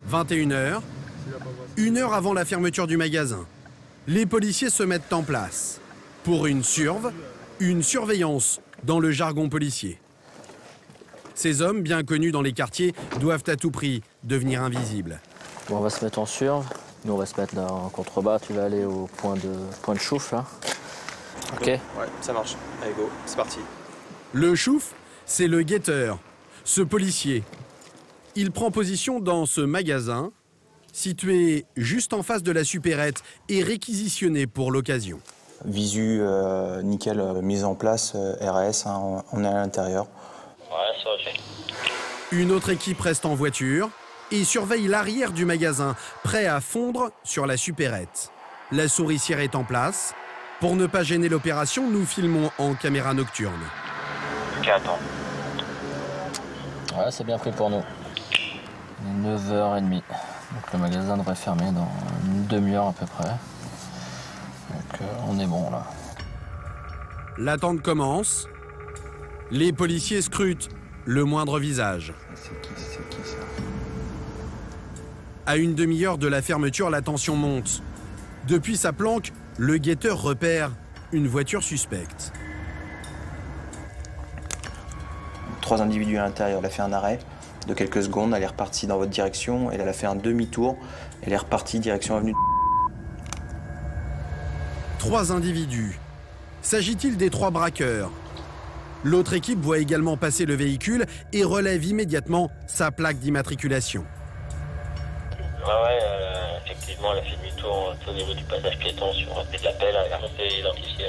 21h, 1 heure avant la fermeture du magasin. Les policiers se mettent en place pour une surveillance dans le jargon policier. Ces hommes, bien connus dans les quartiers, doivent à tout prix devenir invisibles. Bon, on va se mettre en surve. Nous, on va se mettre là en contrebas. Tu vas aller au point de chouffe, là. OK. Ouais, ça marche. Allez, go, c'est parti. Le chouf, c'est le guetteur, ce policier. Il prend position dans ce magasin, situé juste en face de la supérette et réquisitionné pour l'occasion. Visu, nickel, mise en place, RAS, hein, on est à l'intérieur. Ouais, ça va fait. Une autre équipe reste en voiture et surveille l'arrière du magasin, prêt à fondre sur la supérette. La souricière est en place. Pour ne pas gêner l'opération, nous filmons en caméra nocturne. Ok, attends. Ouais, c'est bien pris pour nous. 9h30. Donc le magasin devrait fermer dans une demi-heure à peu près. Donc on est bon là. L'attente commence. Les policiers scrutent le moindre visage. C'est qui ça? À une demi-heure de la fermeture, la tension monte. Depuis sa planque, le guetteur repère une voiture suspecte. 3 individus à l'intérieur. Elle a fait un arrêt de quelques secondes. Elle est repartie dans votre direction. Et elle a fait un demi-tour. Elle est repartie direction avenue. 3 individus. S'agit-il des 3 braqueurs? L'autre équipe voit également passer le véhicule et relève immédiatement sa plaque d'immatriculation. Ouais, effectivement, elle a fait demi-tour au niveau du passage piéton sur l'appel, on s'est identifié.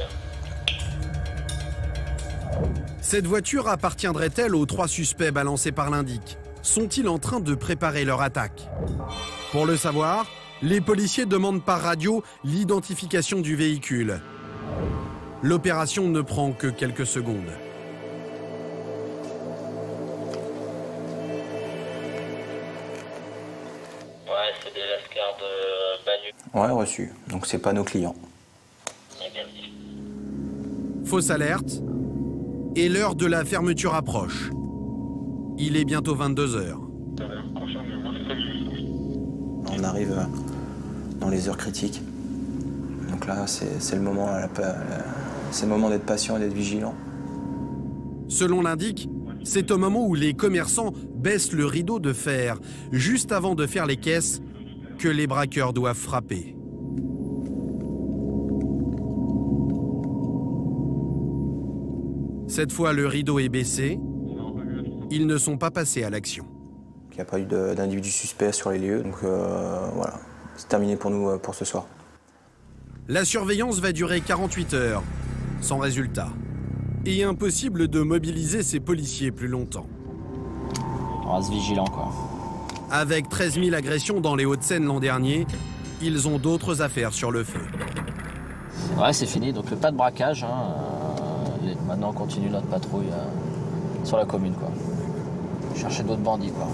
Cette voiture appartiendrait-elle aux 3 suspects balancés par l'indic? Sont-ils en train de préparer leur attaque? Pour le savoir, les policiers demandent par radio l'identification du véhicule. L'opération ne prend que quelques secondes. Ouais, c'est des lascars de Banu. Ouais, reçu. Donc c'est pas nos clients. Eh bien dit. Fausse alerte. Et l'heure de la fermeture approche. Il est bientôt 22h. On arrive dans les heures critiques. Donc là, c'est le moment, c'est le moment d'être patient et d'être vigilant. Selon l'indic, c'est au moment où les commerçants baissent le rideau de fer, juste avant de faire les caisses, que les braqueurs doivent frapper. Cette fois, le rideau est baissé. Ils ne sont pas passés à l'action. Il n'y a pas eu d'individu suspect sur les lieux, donc voilà, c'est terminé pour nous pour ce soir. La surveillance va durer 48 heures, sans résultat. Et impossible de mobiliser ces policiers plus longtemps. On reste vigilant quoi. Avec 13 000 agressions dans les Hauts-de-Seine l'an dernier, ils ont d'autres affaires sur le feu. Ouais, c'est fini, donc pas de braquage. Hein. Maintenant, on continue notre patrouille sur la commune, quoi. Chercher d'autres bandits, quoi.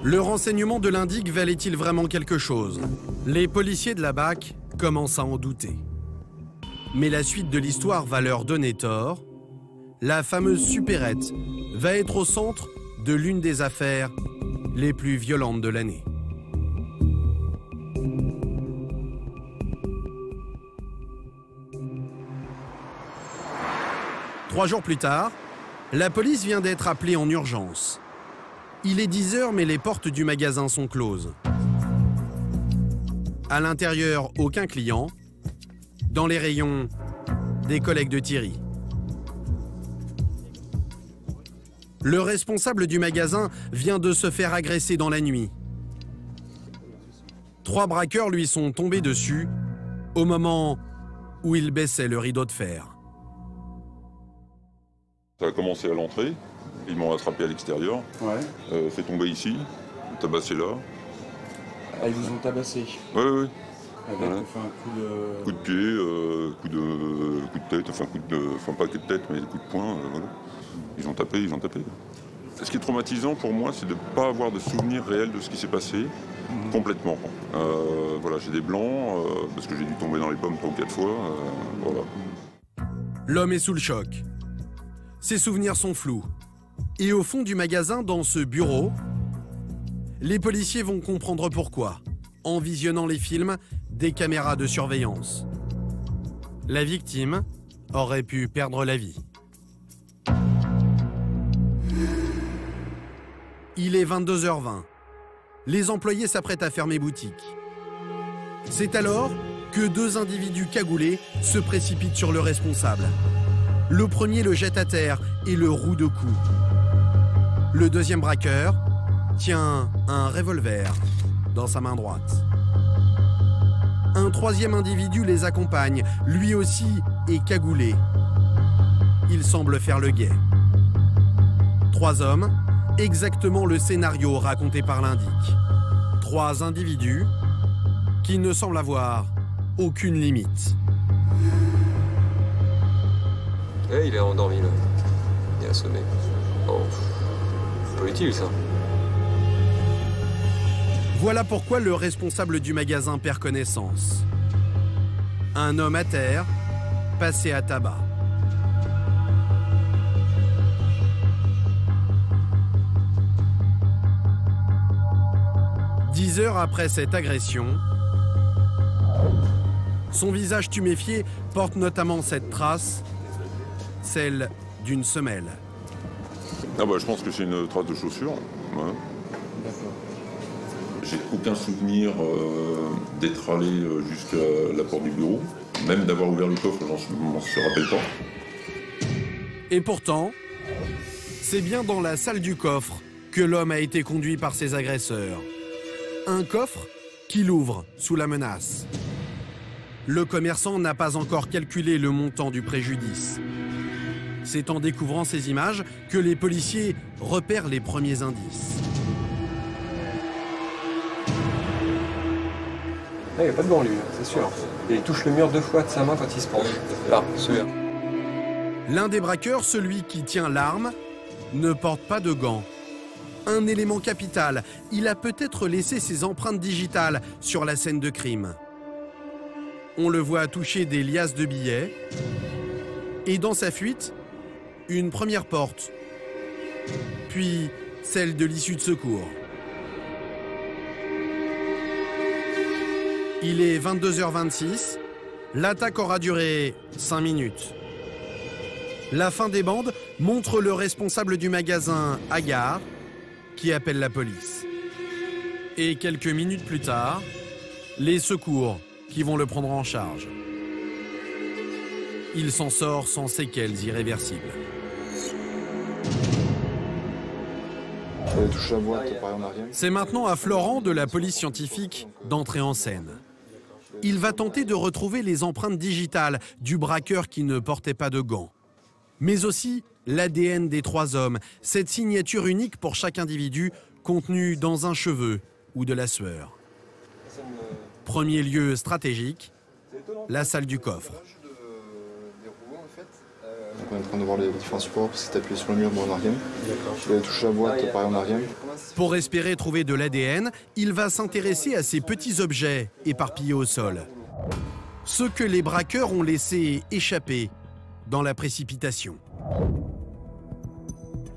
Le renseignement de l'indic valait-il vraiment quelque chose? Les policiers de la BAC commencent à en douter. Mais la suite de l'histoire va leur donner tort. La fameuse supérette va être au centre de l'une des affaires les plus violentes de l'année. Trois jours plus tard, la police vient d'être appelée en urgence. Il est 10h, mais les portes du magasin sont closes. À l'intérieur, aucun client. Dans les rayons, des collègues de Thierry. Le responsable du magasin vient de se faire agresser dans la nuit. 3 braqueurs lui sont tombés dessus au moment où il baissait le rideau de fer. Ça a commencé à l'entrée, ils m'ont attrapé à l'extérieur, fait tomber ici, tabassé là. Ah, ils vous ont tabassé? Oui, oui. Avec enfin, un coup de... Coup de pied, coup de tête, enfin pas coup de tête, mais coup de poing, voilà. Ils ont tapé. Ce qui est traumatisant pour moi, c'est de ne pas avoir de souvenir réel de ce qui s'est passé, complètement. Voilà, j'ai des blancs, parce que j'ai dû tomber dans les pommes 3 ou 4 fois, voilà. L'homme est sous le choc. Ses souvenirs sont flous. Et au fond du magasin, dans ce bureau, Les policiers vont comprendre pourquoi, en visionnant les films des caméras de surveillance. La victime aurait pu perdre la vie. Il est 22h20. Les employés s'apprêtent à fermer boutique. C'est alors que deux individus cagoulés se précipitent sur le responsable. Le premier le jette à terre et le roue de coups. Le deuxième braqueur tient un revolver dans sa main droite. Un troisième individu les accompagne, lui aussi est cagoulé. Il semble faire le guet. 3 hommes, exactement le scénario raconté par l'indic. 3 individus qui ne semblent avoir aucune limite. Eh, il est endormi là. Il est assommé. Oh, pas utile ça. Voilà pourquoi le responsable du magasin perd connaissance. Un homme à terre, passé à tabac. Dix heures après cette agression, son visage tuméfié porte notamment cette trace, celle d'une semelle. Ah bah, je pense que c'est une trace de chaussure. Ouais. J'ai aucun souvenir d'être allé jusqu'à la porte du bureau, même d'avoir ouvert le coffre, je m'en rappelle pas. Et pourtant, c'est bien dans la salle du coffre que l'homme a été conduit par ses agresseurs. Un coffre qu'il ouvre sous la menace. Le commerçant n'a pas encore calculé le montant du préjudice. C'est en découvrant ces images que les policiers repèrent les premiers indices. Il n'y a pas de gants lui, c'est sûr. Et il touche le mur 2 fois de sa main quand il se penche. Là, celui-là. L'un des braqueurs, celui qui tient l'arme, ne porte pas de gants. Un élément capital, il a peut-être laissé ses empreintes digitales sur la scène de crime. On le voit toucher des liasses de billets. Et dans sa fuite, une première porte, puis celle de l'issue de secours. Il est 22h26, l'attaque aura duré 5 minutes. La fin des bandes montre le responsable du magasin à gare qui appelle la police. Et quelques minutes plus tard, les secours qui vont le prendre en charge. Il s'en sort sans séquelles irréversibles. C'est maintenant à Florent de la police scientifique d'entrer en scène. Il va tenter de retrouver les empreintes digitales du braqueur qui ne portait pas de gants. Mais aussi l'ADN des 3 hommes, cette signature unique pour chaque individu contenue dans un cheveu ou de la sueur. Premier lieu stratégique, la salle du coffre. On est en train de voir les différents supports parce que c'est appuyé sur le mur en arrière. Et touche la boîte pareil en arrière. Pour espérer trouver de l'ADN, il va s'intéresser à ces petits objets éparpillés au sol. Ceux que les braqueurs ont laissés échapper dans la précipitation.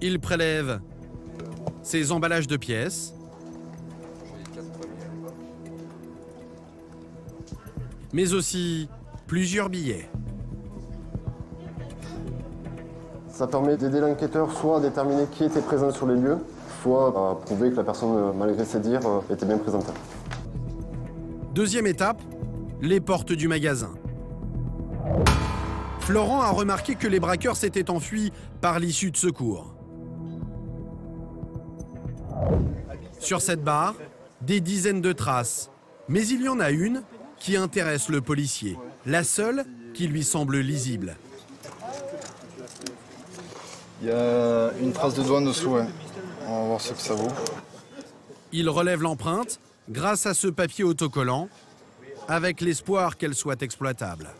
Il prélève ces emballages de pièces, mais aussi plusieurs billets. Ça permet d'aider l'enquêteur soit à déterminer qui était présent sur les lieux, soit à prouver que la personne, malgré ses dires, était bien présente. Deuxième étape, les portes du magasin. Florent a remarqué que les braqueurs s'étaient enfuis par l'issue de secours. Sur cette barre, des dizaines de traces, mais il y en a une qui intéresse le policier, la seule qui lui semble lisible. Il y a une trace de doigt en dessous, ouais. On va voir ce que ça vaut. Il relève l'empreinte grâce à ce papier autocollant, avec l'espoir qu'elle soit exploitable.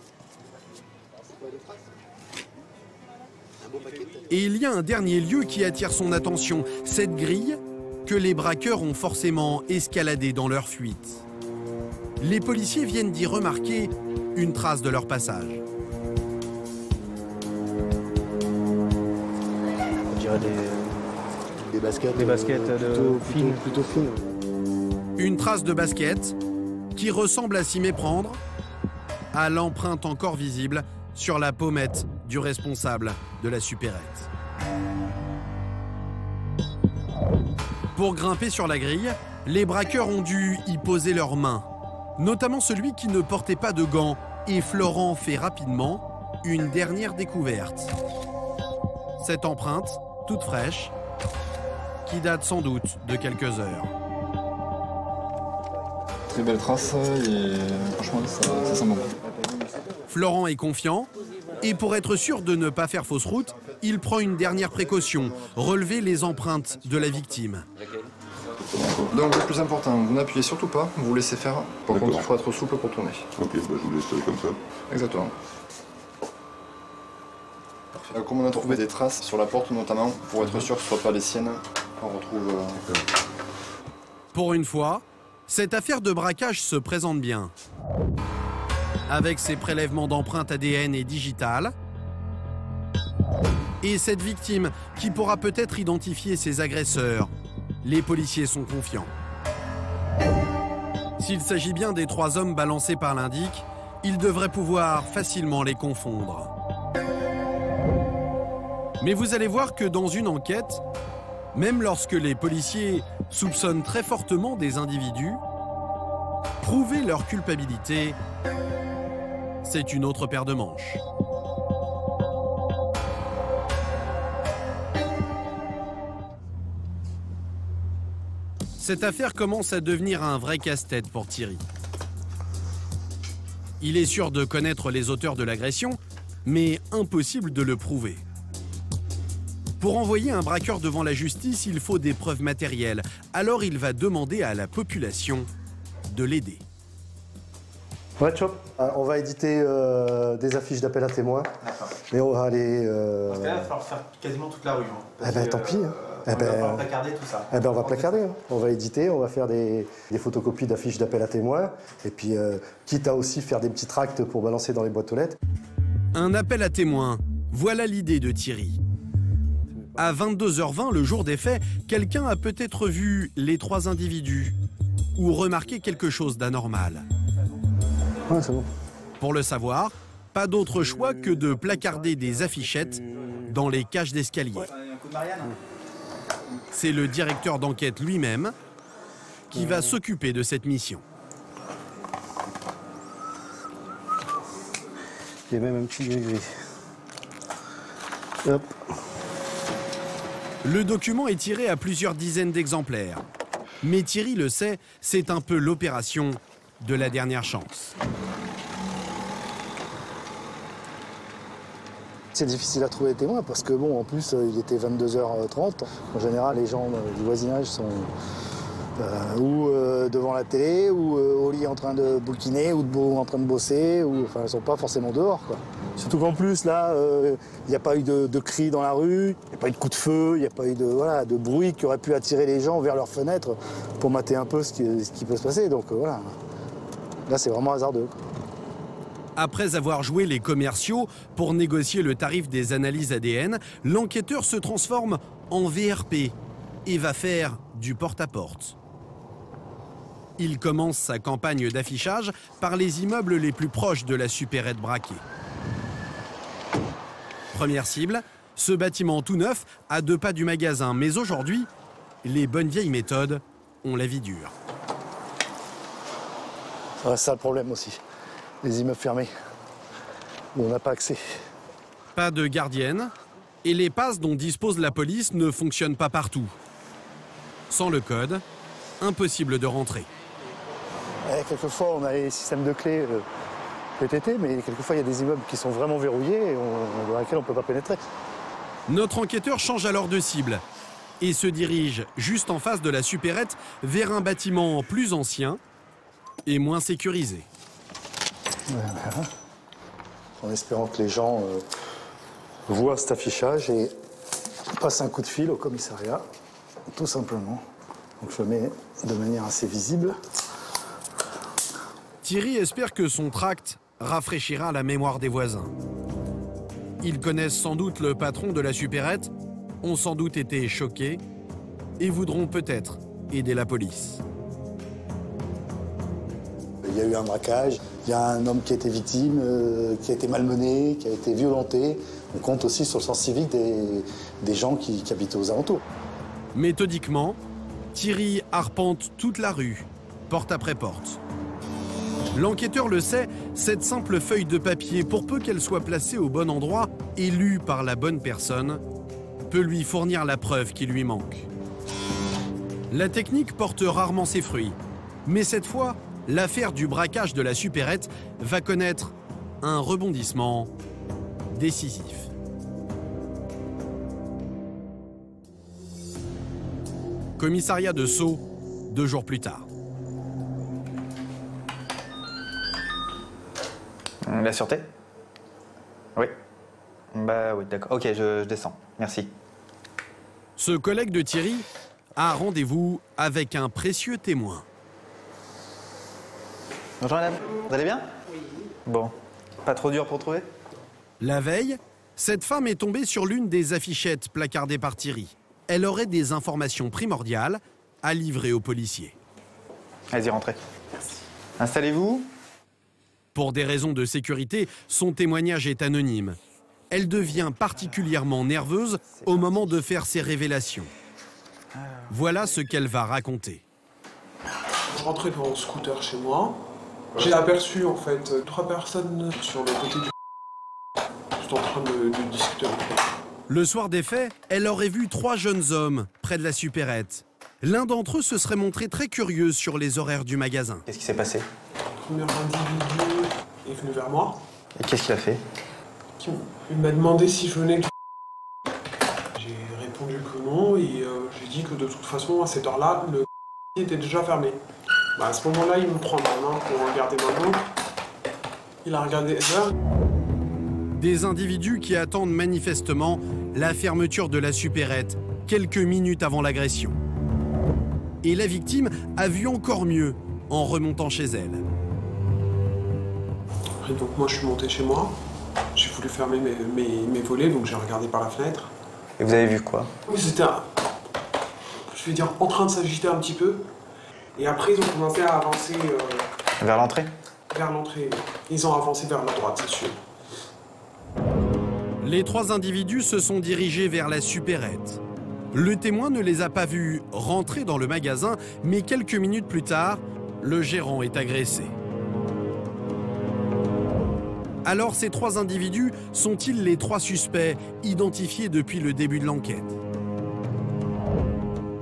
Et il y a un dernier lieu qui attire son attention, cette grille que les braqueurs ont forcément escaladée dans leur fuite. Les policiers viennent d'y remarquer une trace de leur passage. On dirait des baskets, plutôt fines. Une trace de basket qui ressemble à s'y méprendre à l'empreinte encore visible sur la pommette du responsable de la supérette. Pour grimper sur la grille, les braqueurs ont dû y poser leurs mains, notamment celui qui ne portait pas de gants, et Florent fait rapidement une dernière découverte. Cette empreinte, toute fraîche, qui date sans doute de quelques heures. Très belle trace et franchement ça sent bon. Florent est confiant et pour être sûr de ne pas faire fausse route, il prend une dernière précaution, relever les empreintes de la victime. Donc le plus important, vous n'appuyez surtout pas, vous vous laissez faire. Par contre, il faut être souple pour tourner. Ok, bah, je vous laisse comme ça. Exactement. Comme on a trouvé des traces sur la porte notamment, pour être sûr que ce ne soit pas les siennes, on retrouve... Pour une fois, cette affaire de braquage se présente bien. Avec ses prélèvements d'empreintes ADN et digitales, et cette victime qui pourra peut-être identifier ses agresseurs, les policiers sont confiants. S'il s'agit bien des 3 hommes balancés par l'indic, ils devraient pouvoir facilement les confondre. Mais vous allez voir que dans une enquête, même lorsque les policiers soupçonnent très fortement des individus, prouver leur culpabilité, c'est une autre paire de manches. Cette affaire commence à devenir un vrai casse-tête pour Thierry. Il est sûr de connaître les auteurs de l'agression, mais impossible de le prouver. Pour envoyer un braqueur devant la justice, il faut des preuves matérielles. Alors il va demander à la population de l'aider. Ouais, Chop. On va éditer des affiches d'appel à témoins. Mais on va aller... Parce que là, il va falloir faire quasiment toute la rue. Hein, eh ben, tant pis. Hein. On va placarder tout ça. Eh ben, on va placarder. Hein. On va éditer, on va faire des photocopies d'affiches d'appel à témoins. Et puis, quitte à aussi faire des petits tracts pour balancer dans les boîtes aux lettres. Un appel à témoins. Voilà l'idée de Thierry. À 22h20, le jour des faits, quelqu'un a peut-être vu les 3 individus ou remarqué quelque chose d'anormal. Ouais, c'est bon. Pour le savoir, pas d'autre choix que de placarder des affichettes dans les cages d'escalier. C'est le directeur d'enquête lui-même qui va s'occuper de cette mission. Il y a même un petit gris-gris. Hop. Le document est tiré à plusieurs dizaines d'exemplaires. Mais Thierry le sait, c'est un peu l'opération de la dernière chance. C'est difficile à trouver des témoins parce que bon, en plus, il était 22h30. En général, les gens du voisinage sont ou devant la télé, ou au lit en train de bouquiner, ou debout en train de bosser, ou enfin, ils sont pas forcément dehors, quoi. Surtout qu'en plus, là, il n'y a pas eu de cris dans la rue, il n'y a pas eu de coups de feu, il n'y a pas eu de bruit qui aurait pu attirer les gens vers leurs fenêtres pour mater un peu ce qui peut se passer. Donc voilà, là, c'est vraiment hasardeux, quoi. Après avoir joué les commerciaux pour négocier le tarif des analyses ADN, l'enquêteur se transforme en VRP et va faire du porte-à-porte. Il commence sa campagne d'affichage par les immeubles les plus proches de la supérette braquée. Première cible, ce bâtiment tout neuf à 2 pas du magasin. Mais aujourd'hui, les bonnes vieilles méthodes ont la vie dure. C'est ça le problème aussi. Les immeubles fermés, où on n'a pas accès. Pas de gardienne, et les passes dont dispose la police ne fonctionnent pas partout. Sans le code, impossible de rentrer. Quelquefois, on a les systèmes de clés PTT, mais quelquefois, il y a des immeubles qui sont vraiment verrouillés et dans lesquels on ne peut pas pénétrer. Notre enquêteur change alors de cible et se dirige juste en face de la supérette vers un bâtiment plus ancien et moins sécurisé. Voilà. En espérant que les gens voient cet affichage et passent un coup de fil au commissariat, tout simplement. Donc je le mets de manière assez visible. Thierry espère que son tract rafraîchira la mémoire des voisins. Ils connaissent sans doute le patron de la supérette, ont sans doute été choqués et voudront peut-être aider la police. Il y a eu un braquage, il y a un homme qui a été victime, qui a été malmené, qui a été violenté. On compte aussi sur le sens civique des gens qui habitent aux alentours. Méthodiquement, Thierry arpente toute la rue, porte après porte. L'enquêteur le sait, cette simple feuille de papier, pour peu qu'elle soit placée au bon endroit et lue par la bonne personne, peut lui fournir la preuve qui lui manque. La technique porte rarement ses fruits, mais cette fois, l'affaire du braquage de la supérette va connaître un rebondissement décisif. Commissariat de Sceaux, 2 jours plus tard. La sûreté? Oui. Bah oui, d'accord. Ok, je descends. Merci. Ce collègue de Thierry a rendez-vous avec un précieux témoin. Bonjour madame, vous allez bien? Oui. Bon, pas trop dur pour trouver? La veille, cette femme est tombée sur l'une des affichettes placardées par Thierry. Elle aurait des informations primordiales à livrer aux policiers. Allez-y, rentrez. Merci. Installez-vous. Pour des raisons de sécurité, son témoignage est anonyme. Elle devient particulièrement nerveuse au moment de faire ses révélations. Voilà ce qu'elle va raconter. Je rentrais en scooter chez moi. J'ai aperçu en fait 3 personnes sur le côté du... Juste en train de discuter avec eux. Le soir des faits, elle aurait vu 3 jeunes hommes près de la supérette. L'un d'entre eux se serait montré très curieux sur les horaires du magasin. Qu'est-ce qui s'est passé? Le premier individu est venu vers moi. Et qu'est-ce qu'il a fait? Il m'a demandé si je venais du... J'ai répondu que non et j'ai dit que de toute façon, à cette heure-là, le était déjà fermé. Bah, à ce moment-là, il me prend ma main pour regarder ma montre. Il a regardé l'heure. Des individus qui attendent manifestement la fermeture de la supérette quelques minutes avant l'agression. Et la victime a vu encore mieux en remontant chez elle. Et donc moi, je suis monté chez moi. J'ai voulu fermer mes volets, donc j'ai regardé par la fenêtre. Et vous avez vu quoi? Oui, c'était, je vais dire, en train de s'agiter un petit peu. Et après, ils ont commencé à avancer... Vers l'entrée? Vers l'entrée. Ils ont avancé vers la droite, c'est sûr. Les 3 individus se sont dirigés vers la supérette. Le témoin ne les a pas vus rentrer dans le magasin, mais quelques minutes plus tard, le gérant est agressé. Alors ces 3 individus sont-ils les 3 suspects identifiés depuis le début de l'enquête?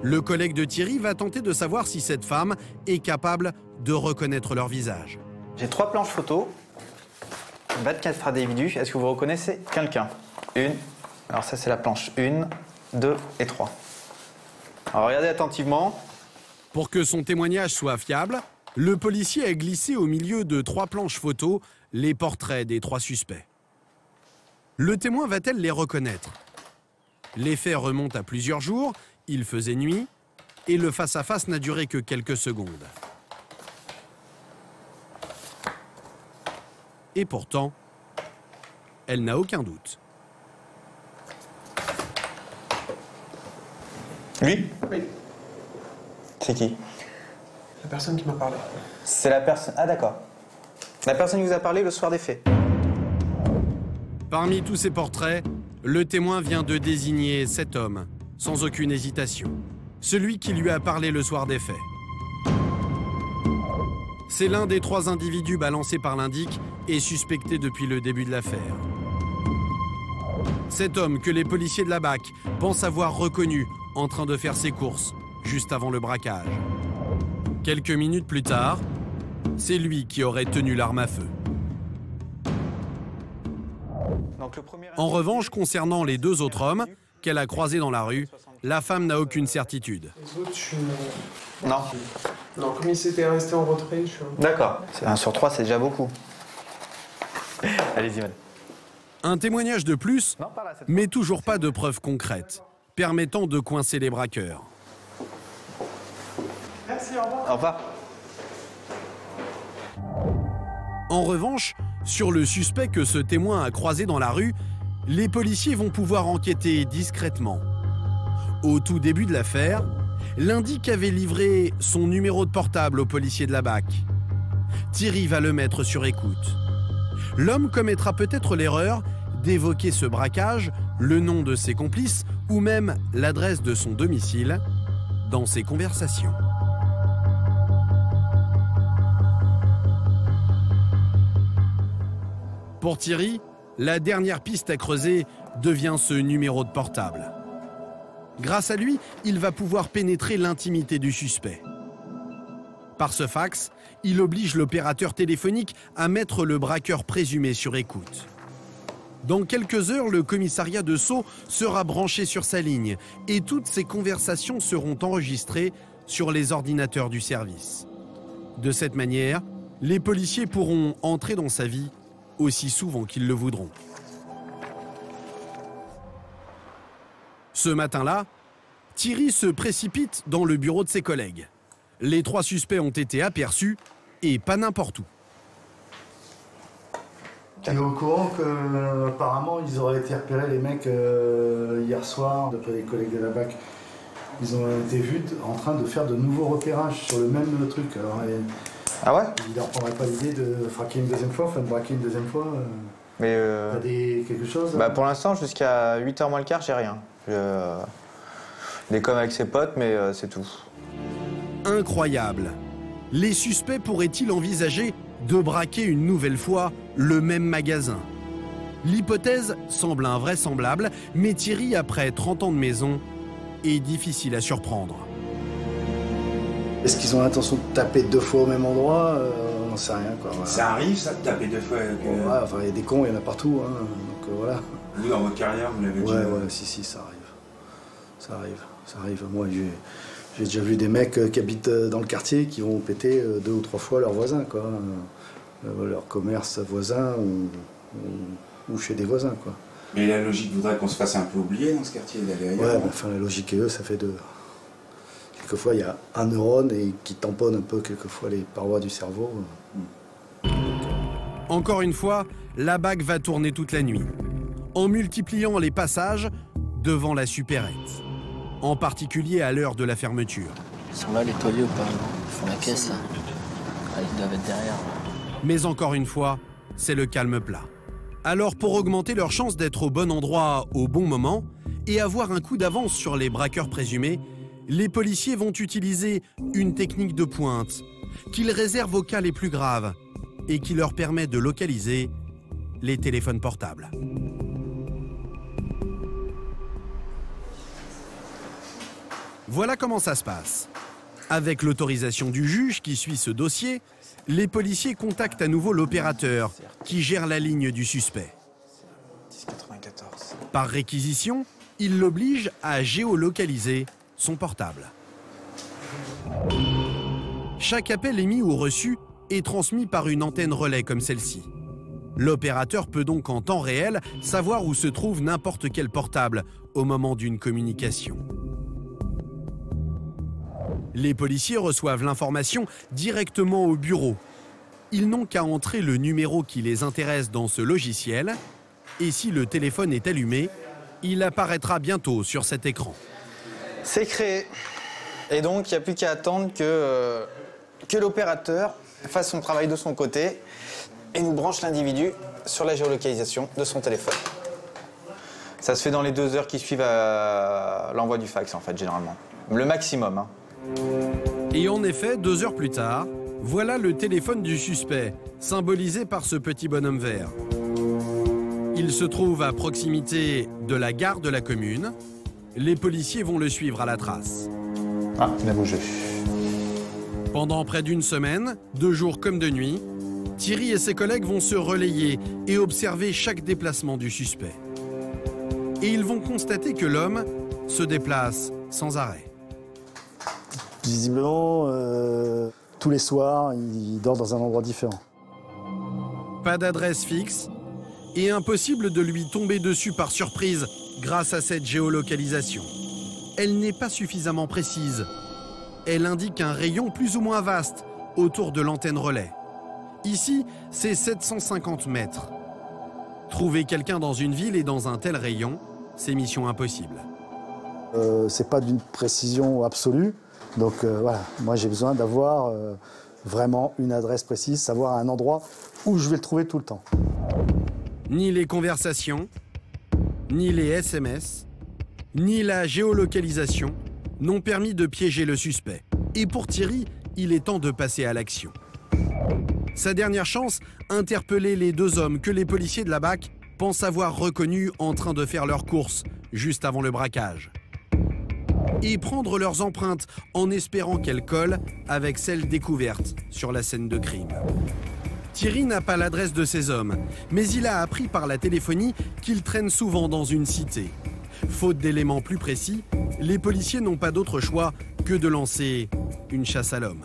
Le collègue de Thierry va tenter de savoir si cette femme est capable de reconnaître leur visage. J'ai 3 planches photos, 24 individus. Est-ce que vous reconnaissez quelqu'un? Une. Alors ça c'est la planche 1, 2 et 3. Alors regardez attentivement. Pour que son témoignage soit fiable, le policier a glissé au milieu de 3 planches photos les portraits des 3 suspects. Le témoin va-t-elle les reconnaître? Les faits remontent à plusieurs jours, il faisait nuit, et le face-à-face n'a duré que quelques secondes. Et pourtant, elle n'a aucun doute. Lui? Oui. C'est qui? La personne qui m'a parlé. C'est la personne... Ah d'accord. La personne qui vous a parlé le soir des faits. Parmi tous ces portraits, le témoin vient de désigner cet homme, sans aucune hésitation. Celui qui lui a parlé le soir des faits. C'est l'un des 3 individus balancés par l'indic et suspecté depuis le début de l'affaire. Cet homme que les policiers de la BAC pensent avoir reconnu en train de faire ses courses, juste avant le braquage. Quelques minutes plus tard, c'est lui qui aurait tenu l'arme à feu. En revanche, concernant les 2 autres hommes qu'elle a croisés dans la rue, la femme n'a aucune certitude. Les autres, Non. Non, comme ils s'étaient restés en retrait, je suis... D'accord. 1 sur 3, c'est déjà beaucoup. Allez-y, madame. Un témoignage de plus, mais toujours pas de preuves concrètes, permettant de coincer les braqueurs. Merci, au revoir. Au revoir. En revanche, sur le suspect que ce témoin a croisé dans la rue, les policiers vont pouvoir enquêter discrètement. Au tout début de l'affaire, l'indic avait livré son numéro de portable aux policiers de la BAC. Thierry va le mettre sur écoute. L'homme commettra peut-être l'erreur d'évoquer ce braquage, le nom de ses complices ou même l'adresse de son domicile dans ses conversations. Pour Thierry, la dernière piste à creuser devient ce numéro de portable. Grâce à lui, il va pouvoir pénétrer l'intimité du suspect. Par ce fax, il oblige l'opérateur téléphonique à mettre le braqueur présumé sur écoute. Dans quelques heures, le commissariat de Sceaux sera branché sur sa ligne et toutes ces conversations seront enregistrées sur les ordinateurs du service. De cette manière, les policiers pourront entrer dans sa vie aussi souvent qu'ils le voudront. Ce matin-là, Thierry se précipite dans le bureau de ses collègues. Les 3 suspects ont été aperçus, et pas n'importe où. Tu es au courant qu'apparemment ils auraient été repérés, les mecs, hier soir, d'après les collègues de la BAC. Ils ont été vus en train de faire de nouveaux repérages sur le même truc. Alors, ah ouais? Ils ne leur prendraient pas l'idée de fraquer une deuxième fois, enfin de braquer une deuxième fois. Mais T'as quelque chose? Bah pour l'instant, jusqu'à 8h moins le quart, j'ai rien. Des coms avec ses potes, mais c'est tout. Incroyable. Les suspects pourraient-ils envisager de braquer une nouvelle fois le même magasin? L'hypothèse semble invraisemblable, mais Thierry, après 30 ans de maison, est difficile à surprendre. Est-ce qu'ils ont l'intention de taper 2 fois au même endroit? On n'en sait rien, quoi. Voilà. Ça arrive, ça, de taper 2 fois ouais, enfin, il y a des cons, il y en a partout, hein, donc voilà. Vous, dans votre carrière, vous l'avez dit? Ouais, si, ça arrive. Ça arrive. Moi, j'ai déjà vu des mecs qui habitent dans le quartier qui vont péter 2 ou 3 fois leurs voisins, quoi. Leur commerce voisin ou chez des voisins, quoi. Mais la logique voudrait qu'on se fasse un peu oublier dans ce quartier, d'aller ailleurs. Ouais, mais enfin, la logique et eux, ça fait 2. Quelquefois, il y a un neurone qui tamponne un peu, quelquefois, les parois du cerveau. Encore une fois, la BAC va tourner toute la nuit, en multipliant les passages devant la supérette, en particulier à l'heure de la fermeture. Ils sont là, les tauliers ou pas? Ils font la caisse, là. Ah, ils doivent être derrière. Mais encore une fois, c'est le calme plat. Alors pour augmenter leur chance d'être au bon endroit au bon moment et avoir un coup d'avance sur les braqueurs présumés, les policiers vont utiliser une technique de pointe qu'ils réservent aux cas les plus graves et qui leur permet de localiser les téléphones portables. Voilà comment ça se passe. Avec l'autorisation du juge qui suit ce dossier, les policiers contactent à nouveau l'opérateur qui gère la ligne du suspect. Par réquisition, ils l'obligent à géolocaliser son portable. Chaque appel émis ou reçu est transmis par une antenne relais comme celle-ci. L'opérateur peut donc en temps réel savoir où se trouve n'importe quel portable au moment d'une communication. Les policiers reçoivent l'information directement au bureau. Ils n'ont qu'à entrer le numéro qui les intéresse dans ce logiciel et si le téléphone est allumé, il apparaîtra bientôt sur cet écran. C'est créé. Et donc, il n'y a plus qu'à attendre que l'opérateur fasse son travail de son côté et nous branche l'individu sur la géolocalisation de son téléphone. Ça se fait dans les 2 heures qui suivent l'envoi du fax, en fait, généralement. Le maximum, hein. Et en effet, 2 heures plus tard, voilà le téléphone du suspect, symbolisé par ce petit bonhomme vert. Il se trouve à proximité de la gare de la commune. Les policiers vont le suivre à la trace. Ah, il a bougé. Pendant près d'une semaine, de jour comme de nuit, Thierry et ses collègues vont se relayer et observer chaque déplacement du suspect. Et ils vont constater que l'homme se déplace sans arrêt. Visiblement, tous les soirs, il dort dans un endroit différent. Pas d'adresse fixe et impossible de lui tomber dessus par surprise grâce à cette géolocalisation. Elle n'est pas suffisamment précise. Elle indique un rayon plus ou moins vaste autour de l'antenne relais. Ici, c'est 750 mètres. Trouver quelqu'un dans une ville et dans un tel rayon, c'est mission impossible. C'est pas d'une précision absolue. Donc voilà, moi j'ai besoin d'avoir vraiment une adresse précise, savoir un endroit où je vais le trouver tout le temps. Ni les conversations, ni les SMS, ni la géolocalisation n'ont permis de piéger le suspect. Et pour Thierry, il est temps de passer à l'action. Sa dernière chance, interpeller les 2 hommes que les policiers de la BAC pensent avoir reconnus en train de faire leurs courses juste avant le braquage. Et prendre leurs empreintes en espérant qu'elles collent avec celles découvertes sur la scène de crime. Thierry n'a pas l'adresse de ces hommes, mais il a appris par la téléphonie qu'ils traînent souvent dans une cité. Faute d'éléments plus précis, les policiers n'ont pas d'autre choix que de lancer une chasse à l'homme.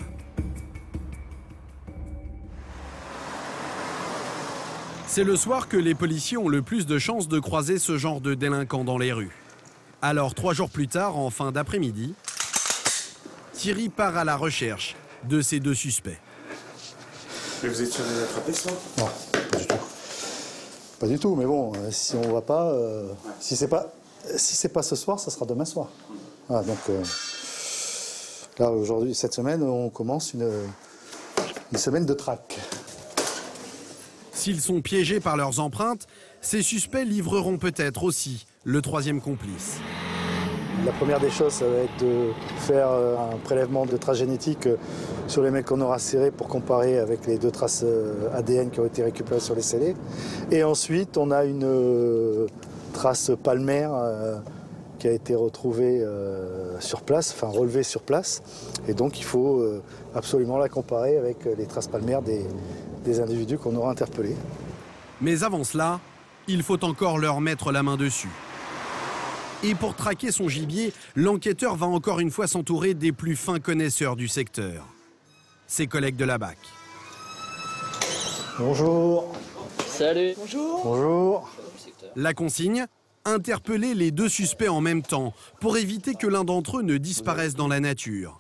C'est le soir que les policiers ont le plus de chances de croiser ce genre de délinquants dans les rues. Alors 3 jours plus tard, en fin d'après-midi, Thierry part à la recherche de ces 2 suspects. Mais vous êtes sûr de les attraper ce soir? Non, pas du tout. Pas du tout, mais bon, si on ne va pas, si c'est pas ce soir, ça sera demain soir. Ah, donc là aujourd'hui, cette semaine, on commence une semaine de traque. S'ils sont piégés par leurs empreintes, ces suspects livreront peut-être aussi le 3e complice. La première des choses, ça va être de faire un prélèvement de traces génétiques sur les mecs qu'on aura serrés pour comparer avec les 2 traces ADN qui ont été récupérées sur les scellés. Et ensuite, on a une trace palmaire qui a été retrouvée sur place, enfin relevée sur place. Et donc, il faut absolument la comparer avec les traces palmaires des individus qu'on aura interpellés. Mais avant cela, il faut encore leur mettre la main dessus. Et pour traquer son gibier, l'enquêteur va encore une fois s'entourer des plus fins connaisseurs du secteur. Ses collègues de la BAC. Bonjour. Salut. Bonjour. Bonjour. La consigne, interpeller les 2 suspects en même temps pour éviter que l'un d'entre eux ne disparaisse dans la nature.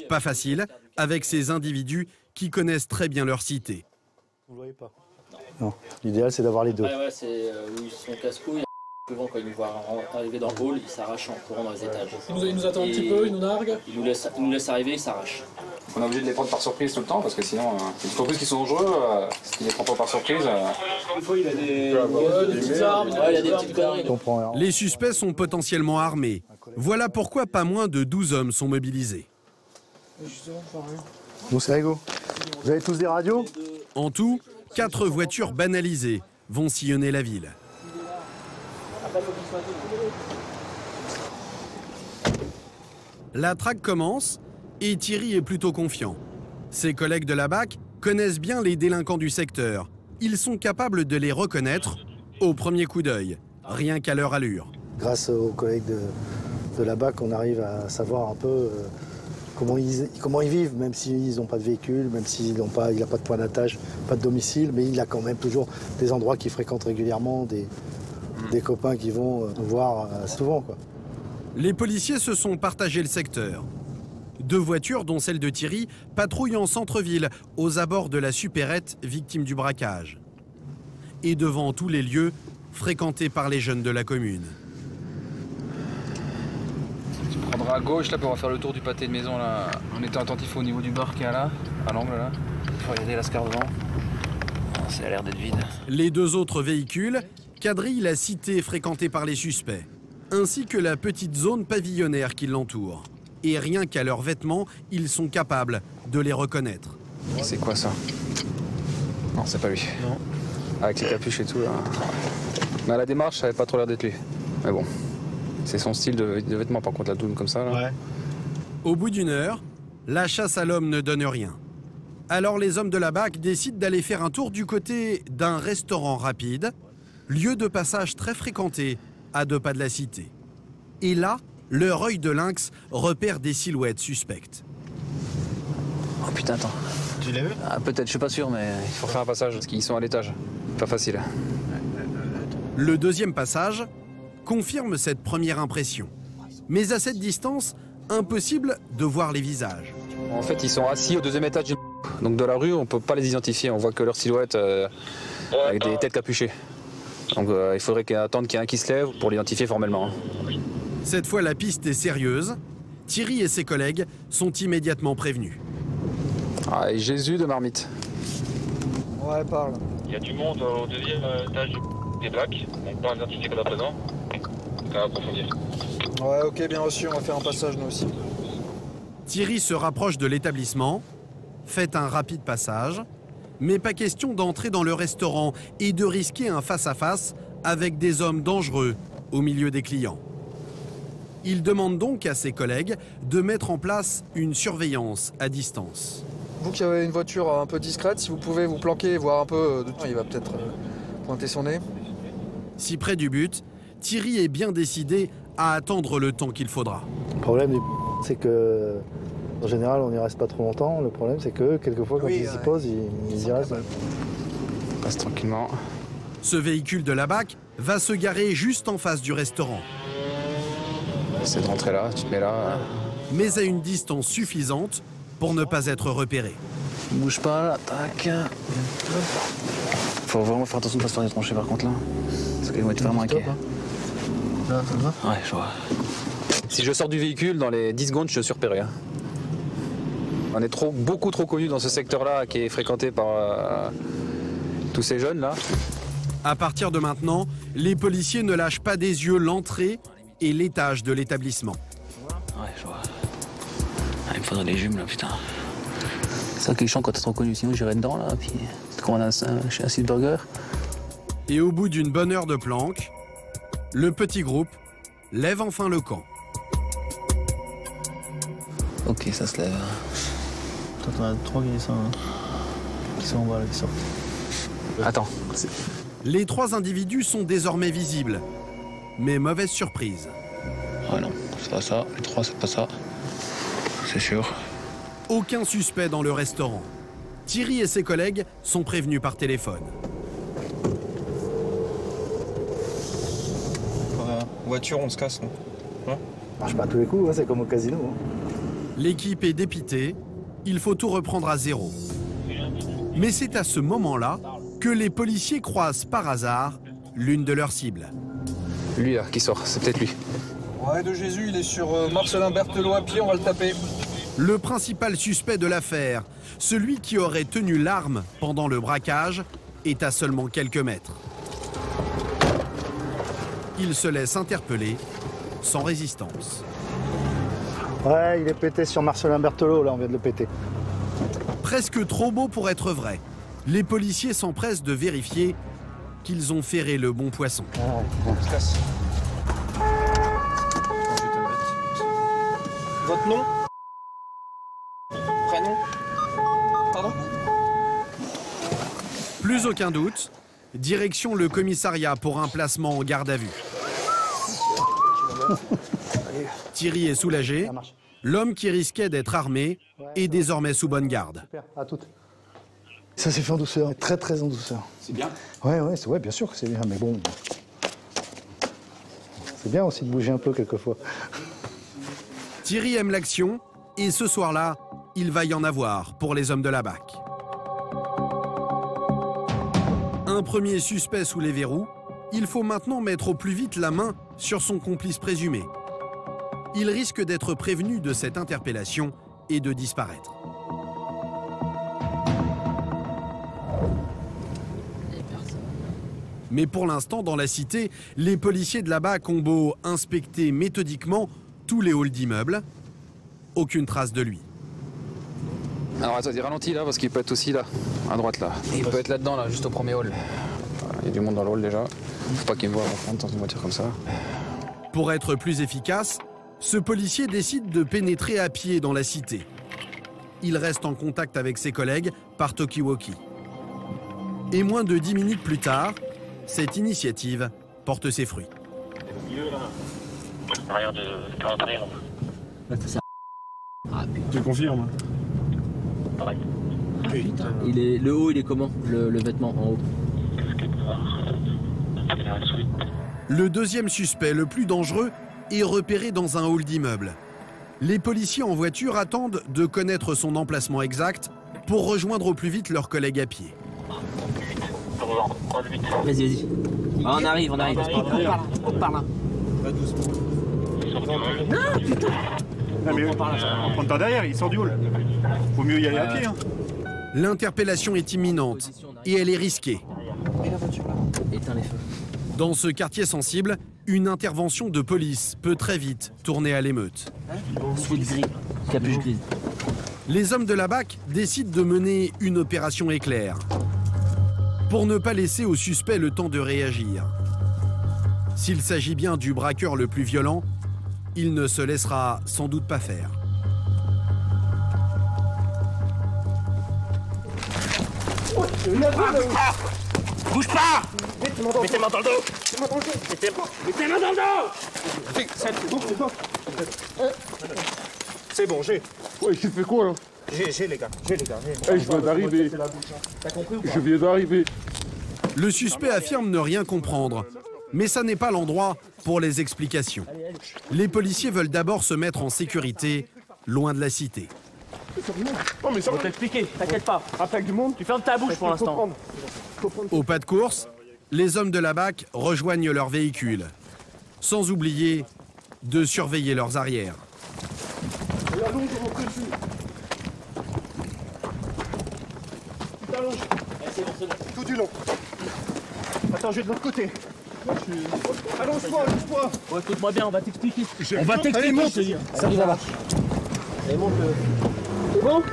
Pas facile avec ces individus qui connaissent très bien leur cité. Vous ne le voyez pas? Non, l'idéal c'est d'avoir les 2. Ouais, c'est où ils sont casse-couilles. Souvent, quand ils nous voient arriver dans le hall, ils s'arrachent en courant dans les étages. Ils nous attendent un petit peu, ils nous narguent. Ils nous laissent arriver, ils s'arrachent. On est obligé de les prendre par surprise tout le temps parce que sinon, c'est d'autant plus qu'ils sont dangereux. Si ils les prennent pas par surprise. Une fois, il a des petites armes, il a des petites conneries. Les suspects sont potentiellement armés. Voilà pourquoi pas moins de 12 hommes sont mobilisés. Bon, c'est rigolo. Vous avez tous des radios? En tout, 4 voitures banalisées vont sillonner la ville. La traque commence et Thierry est plutôt confiant. Ses collègues de la BAC connaissent bien les délinquants du secteur. Ils sont capables de les reconnaître au premier coup d'œil, rien qu'à leur allure. Grâce aux collègues de la BAC, on arrive à savoir un peu comment ils vivent, même s'ils n'ont pas de véhicule, même s'il n'a pas de point d'attache, pas de domicile, mais il a quand même toujours des endroits qu'il fréquente régulièrement, des copains qui vont nous voir souvent, quoi. Les policiers se sont partagés le secteur. 2 voitures, dont celle de Thierry, patrouillent en centre-ville, aux abords de la supérette victime du braquage. Et devant tous les lieux fréquentés par les jeunes de la commune. Tu prendras à gauche là pour faire le tour du pâté de maison là, en étant attentif au niveau du bar qu'il y a là, à l'angle là. Il faut regarder la scar devant. Ça a l'air d'être vide. Les 2 autres véhicules quadrillent la cité fréquentée par les suspects, ainsi que la petite zone pavillonnaire qui l'entoure. Et rien qu'à leurs vêtements, ils sont capables de les reconnaître. C'est quoi ça? Non, c'est pas lui. Non. Avec les capuches et tout là. Mais à la démarche, ça avait pas trop l'air d'être lui. Mais bon, c'est son style de vêtements par contre, la doune comme ça là. Ouais. Au bout d'1 heure, la chasse à l'homme ne donne rien. Alors les hommes de la BAC décident d'aller faire un tour du côté d'un restaurant rapide, lieu de passage très fréquenté à 2 pas de la cité. Et là, leur œil de lynx repère des silhouettes suspectes. Oh putain, attends. Tu l'as vu? Ah, peut-être, je suis pas sûr, mais... Il faut faire un passage parce qu'ils sont à l'étage. Pas facile. Le 2e passage confirme cette première impression. Mais à cette distance, impossible de voir les visages. En fait, ils sont assis au 2e étage du... Donc de la rue, on peut pas les identifier. On voit que leur silhouette avec des têtes capuchées. Donc il faudrait attendre qu'il y ait un qui se lève pour l'identifier formellement. Cette fois, la piste est sérieuse. Thierry et ses collègues sont immédiatement prévenus. Ah, et Jésus de Marmite. Ouais, parle. Il y a du monde au deuxième étage des Blacks, donc pas identifié comme présent. On va approfondir. Ouais, ok, bien reçu, on va faire un passage nous aussi. Thierry se rapproche de l'établissement, fait un rapide passage, mais pas question d'entrer dans le restaurant et de risquer un face-à-face avec des hommes dangereux au milieu des clients. Il demande donc à ses collègues de mettre en place une surveillance à distance. Vous qui avez une voiture un peu discrète, si vous pouvez vous planquer et voir un peu de temps, il va peut-être pointer son nez. Si près du but, Thierry est bien décidé à attendre le temps qu'il faudra. Le problème, c'est que, en général, on n'y reste pas trop longtemps. Le problème, c'est que, quelquefois, quand ils s'y posent, ils y restent. On passe tranquillement. Ce véhicule de la BAC va se garer juste en face du restaurant. Essaie de rentrer là, tu te mets là. Mais à une distance suffisante pour ne pas être repéré. Bouge pas, là, tac. Faut vraiment faire attention de ne pas se faire détrancher par contre là. Parce qu'ils vont être vraiment inquiets. Là, ça va ? Ouais, je vois. Si je sors du véhicule, dans les 10 secondes, je suis repéré. On est beaucoup trop connus dans ce secteur-là qui est fréquenté par tous ces jeunes là. À partir de maintenant, les policiers ne lâchent pas des yeux l'entrée et l'étage de l'établissement. Ouais, je vois. Ah, il me faudrait des jumes là, putain. C'est ça qui est chiant quand t'es trop connu, sinon j'irais dedans là, puis quand on a chez un burger. Et au bout d'une bonne heure de planque, le petit groupe lève enfin le camp. Ok, ça se lève. T'en as 3 qui sont en bas, là, qui sortent. Attends. Les 3 individus sont désormais visibles. Mais mauvaise surprise. Ah non, c'est pas ça. Les 3, c'est pas ça. C'est sûr. Aucun suspect dans le restaurant. Thierry et ses collègues sont prévenus par téléphone. Voiture, on se casse, non? Ça marche pas à tous les coups, hein, c'est comme au casino. Hein. L'équipe est dépitée. Il faut tout reprendre à zéro. Mais c'est à ce moment-là que les policiers croisent par hasard l'une de leurs cibles. Lui là, qui sort, c'est peut-être lui. Ouais, de Jésus, il est sur Marcelin Berthelot à pied, on va le taper. Le principal suspect de l'affaire, celui qui aurait tenu l'arme pendant le braquage, est à seulement quelques mètres. Il se laisse interpeller sans résistance. Ouais, il est pété sur Marcelin Berthelot, là, on vient de le péter. Presque trop beau pour être vrai. Les policiers s'empressent de vérifier qu'ils ont ferré le bon poisson. On se casse. Votre nom? Prénom? Pardon? Plus aucun doute, direction le commissariat pour un placement en garde à vue. Thierry est soulagé. L'homme qui risquait d'être armé est désormais sous bonne garde. Super, à toutes. Ça s'est fait en douceur, très très en douceur. C'est bien. Ouais, bien sûr que c'est bien, mais bon. C'est bien aussi de bouger un peu quelquefois. Thierry aime l'action et ce soir-là, il va y en avoir pour les hommes de la BAC. Un premier suspect sous les verrous, il faut maintenant mettre au plus vite la main sur son complice présumé. Il risque d'être prévenu de cette interpellation et de disparaître. Mais pour l'instant, dans la cité, les policiers de la BAC ont beau inspecter méthodiquement tous les halls d'immeubles, aucune trace de lui. Alors attends, il ralentit là parce qu'il peut être aussi là, à droite là. Il peut être là-dedans, là, juste au premier hall. Il y a du monde dans le hall déjà. Faut pas qu'il me voie rentrer dans une voiture comme ça. Pour être plus efficace, ce policier décide de pénétrer à pied dans la cité. Il reste en contact avec ses collègues par talkie-walkie. Et moins de 10 minutes plus tard, cette initiative porte ses fruits. Rien de rentrer. Là, ça. Ah putain. Tu confirmes? Pareil. Putain. Le haut, il est comment, le vêtement en haut? Le deuxième suspect, le plus dangereux, est repéré dans un hall d'immeuble. Les policiers en voiture attendent de connaître son emplacement exact pour rejoindre au plus vite leurs collègues à pied. Vas-y. Ah, on arrive. On part là. Non, putain. On prend pas derrière, il sort du hall. Faut mieux y aller à pied. Hein. L'interpellation est imminente et elle est risquée. Et la voiture là. Éteins les feux. Dans ce quartier sensible, une intervention de police peut très vite tourner à l'émeute. Sweat gris, capuche grise. Les hommes de la BAC décident de mener une opération éclair pour ne pas laisser au suspect le temps de réagir. S'il s'agit bien du braqueur le plus violent, il ne se laissera sans doute pas faire. Bouge pas! Mets tes mains dans le dos! Mets tes mains dans le dos! C'est bon, j'ai. Ouais, tu fais quoi là? J'ai les gars, Hey, je viens d'arriver. T'as compris ou pas? Je viens d'arriver. Le suspect affirme ne rien comprendre, mais ça n'est pas l'endroit pour les explications. Les policiers veulent d'abord se mettre en sécurité, loin de la cité. Oh, mais ça va t'expliquer, t'inquiète pas. Après du monde, tu fermes ta bouche pour l'instant. Au pas de course, les hommes de la BAC rejoignent leur véhicule, sans oublier de surveiller leurs arrières. Tu t'allonges. Tout du long. Attends, je vais de l'autre côté. Allonge-toi, allonge-toi. Ouais, écoute-moi bien, on va t'expliquer. On va t'expliquer, je te dis. Ça arrive là-bas. Allez, monte. C'est bon?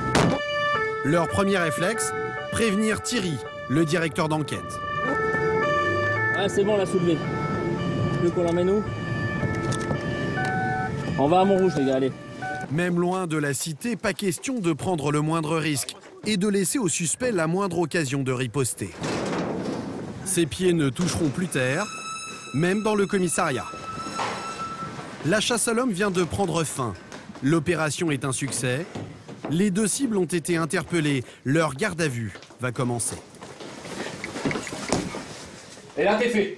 Leur premier réflexe, prévenir Thierry, le directeur d'enquête. Ah, c'est bon, on l'a soulevé. Tu veux qu'on l'emmène où? On va à Montrouge, les gars, allez. Même loin de la cité, pas question de prendre le moindre risque et de laisser au suspect la moindre occasion de riposter. Ses pieds ne toucheront plus terre, même dans le commissariat. La chasse à l'homme vient de prendre fin. L'opération est un succès. Les deux cibles ont été interpellées. Leur garde à vue va commencer. Et là, t'es fait.